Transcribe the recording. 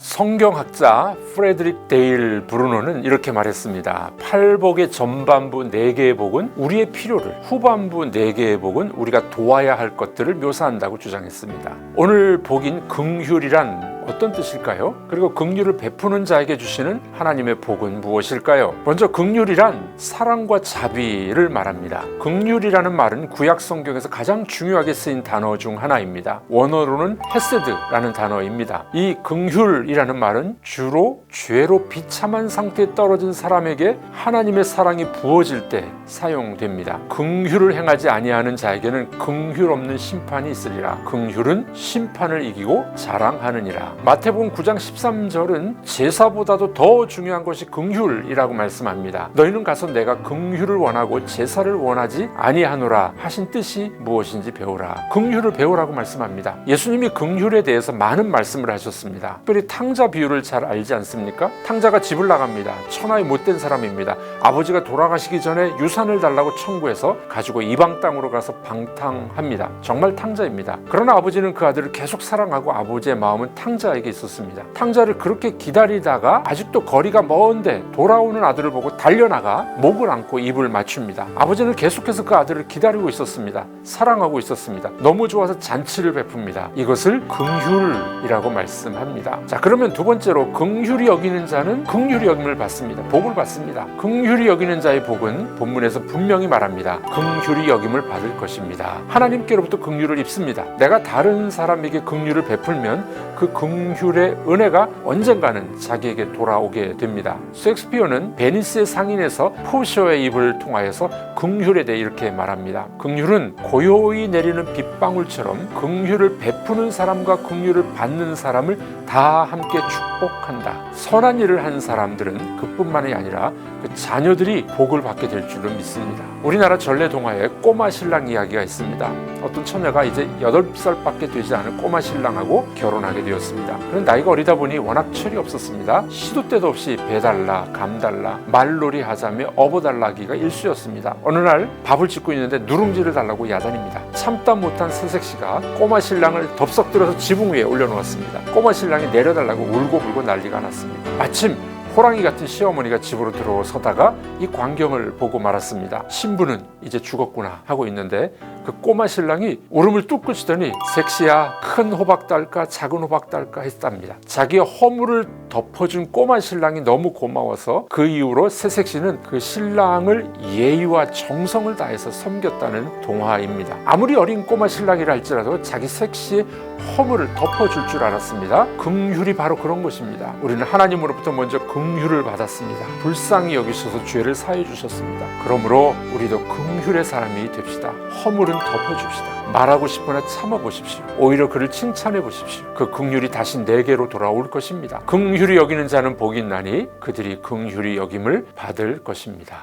성경학자 프레드릭 데일 브루노는 이렇게 말했습니다. 팔복의 전반부 4개의 복은 우리의 필요를, 후반부 4개의 복은 우리가 도와야 할 것들을 묘사한다고 주장했습니다. 오늘 복인 긍휼이란 어떤 뜻일까요? 그리고 긍휼을 베푸는 자에게 주시는 하나님의 복은 무엇일까요? 먼저 긍휼이란 사랑과 자비를 말합니다. 긍휼이라는 말은 구약 성경에서 가장 중요하게 쓰인 단어 중 하나입니다. 원어로는 헤세드라는 단어입니다. 이 긍휼이라는 말은 주로 죄로 비참한 상태에 떨어진 사람에게 하나님의 사랑이 부어질 때 사용됩니다. 긍휼을 행하지 아니하는 자에게는 긍휼 없는 심판이 있으리라. 긍휼은 심판을 이기고 자랑하느니라. 마태복음 9장 13절은 제사보다도 더 중요한 것이 긍휼이라고 말씀합니다. 너희는 가서 내가 긍휼을 원하고 제사를 원하지 아니하노라 하신 뜻이 무엇인지 배우라. 긍휼을 배우라고 말씀합니다. 예수님이 긍휼에 대해서 많은 말씀을 하셨습니다. 특별히 탕자 비유를 잘 알지 않습니까? 탕자가 집을 나갑니다. 천하의 못된 사람입니다. 아버지가 돌아가시기 전에 유산을 달라고 청구해서 가지고 이방 땅으로 가서 방탕합니다. 정말 탕자입니다. 그러나 아버지는 그 아들을 계속 사랑하고 아버지의 마음은 탕자에게 있었습니다. 탕자를 그렇게 기다리다가 아직도 거리가 먼데 돌아오는 아들을 보고 달려나가 목을 안고 입을 맞춥니다. 아버지는 계속해서 그 아들을 기다리고 있었습니다. 사랑하고 있었습니다. 너무 좋아서 잔치를 베풉니다. 이것을 긍휼이라고 말씀합니다. 자, 그러면 두 번째로 긍휼히 여기는 자는 긍휼히 여김을 받습니다. 복을 받습니다. 긍휼히 여기는 자의 복은 본문에서 분명히 말합니다. 긍휼히 여김을 받을 것입니다. 하나님께로부터 긍휼을 입습니다. 내가 다른 사람에게 긍휼을 베풀면 그 긍휼의 은혜가 언젠가는 자기에게 돌아오게 됩니다. 셰익스피어는 베니스의 상인에서 포셔의 입을 통하여서 긍휼에 대해 이렇게 말합니다. 긍휼은 고요히 내리는 빗방울처럼 긍휼을 베푸는 사람과 긍휼을 받는 사람을 다 함께 축복한다. 선한 일을 한 사람들은 그뿐만이 아니라 그 자녀들이 복을 받게 될 줄로 믿습니다. 우리나라 전래 동화에 꼬마 신랑 이야기가 있습니다. 어떤 처녀가 이제 8살밖에 되지 않은 꼬마 신랑하고 결혼하게 되었습니다. 그런데 나이가 어리다 보니 워낙 철이 없었습니다. 시도 때도 없이 배달라, 감달라, 말놀이 하자며 업어달라기가 일쑤였습니다. 어느 날 밥을 짓고 있는데 누룽지를 달라고 야단입니다. 참다 못한 새색시가 꼬마 신랑을 덥석 들어서 지붕 위에 올려놓았습니다. 꼬마 신랑이 내려달라고 울고불고 난리가 났습니다. 마침 호랑이 같은 시어머니가 집으로 들어서다가 이 광경을 보고 말았습니다. 신부는 이제 죽었구나 하고 있는데 그 꼬마 신랑이 울음을 뚝 그치더니 색시야, 큰 호박 딸까 작은 호박 딸까 했답니다. 자기의 허물을 덮어준 꼬마 신랑이 너무 고마워서 그 이후로 새색시는 그 신랑을 예의와 정성을 다해서 섬겼다는 동화입니다. 아무리 어린 꼬마 신랑이라 할지라도 자기 색시의 허물을 덮어줄 줄 알았습니다. 긍휼이 바로 그런 것입니다. 우리는 하나님으로부터 먼저 긍휼을 받았습니다. 불쌍히 여기셔서 죄를 사해 주셨습니다. 그러므로 우리도 긍휼의 사람이 됩시다. 허물은 덮어줍시다. 말하고 싶으나 참아보십시오. 오히려 그를 칭찬해 보십시오. 그 긍휼이 다시 내게로 돌아올 것입니다. 긍휼히 여기는 자는 복이 있나니 그들이 긍휼히 여김을 받을 것입니다.